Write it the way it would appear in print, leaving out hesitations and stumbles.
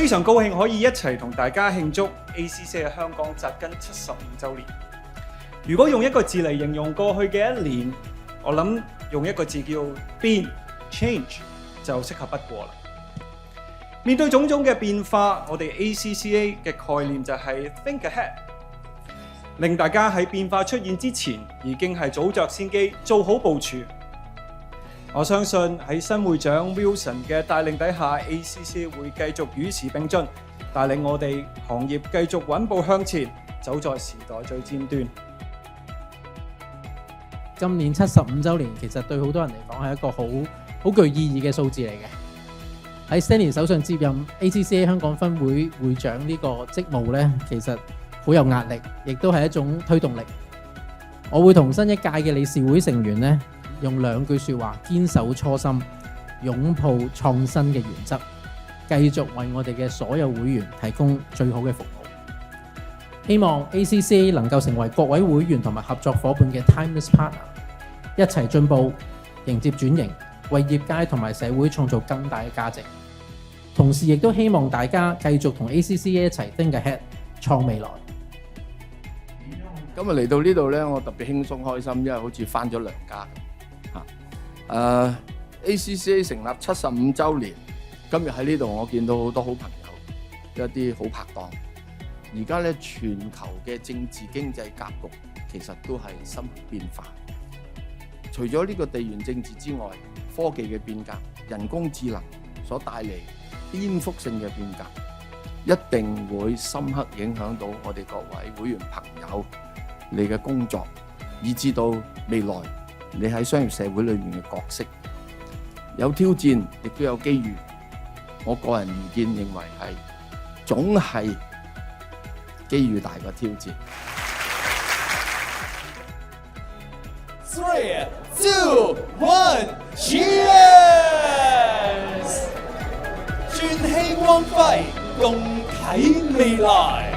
非常高興可以一齊同大家慶祝 ACCA 喺香港扎根75週年。如果用一個字嚟形容過去嘅一年，我諗用一個字叫變 change 就適合不過啦。面對種種嘅變化，我哋 ACCA 嘅概念就係 think ahead， 令大家喺變化出現之前已經係早着先機，做好部署。我相信喺新會長 Wilson 嘅帶領底下 ，ACCA 會繼續與時並進，帶領我哋行業繼續穩步向前，走在時代最尖端。今年75週年，其實對好多人嚟講係一個好具意義嘅數字嚟嘅。喺 Stanley 手上接任 ACCA 香港分會會長呢個職務呢，其實好有壓力，亦都係一種推動力。我會同新一屆嘅理事會成員呢，用2句說話：堅守初心，擁抱創新嘅原則，繼續為我哋嘅所有會員提供最好嘅服務。希望 ACCA 能夠成為各位會員同埋合作夥伴嘅 timeless partner， 一齊進步，迎接轉型，為業界同埋社會創造更大嘅價值。同時亦都希望大家繼續同 ACCA 一齊 think ahead， 創未來。今日嚟到呢度咧，我特別輕鬆開心，因為好似返咗娘家咁。ACCA 成立75週年，今日喺呢度我見到好多好朋友，一啲好拍檔。而家咧，全球嘅政治經濟格局其實都係深刻變化。除咗呢個地緣政治之外，科技嘅變革、人工智能所帶嚟顛覆性嘅變革，一定會深刻影響到我哋各位會員朋友你嘅工作，以至到未來你喺商業社會裏面嘅角色。有挑戰，亦都有機遇。我個人意見認為係總係機遇大過挑戰。3、2、1 Cheers！ 轉氣光輝，共啟未來。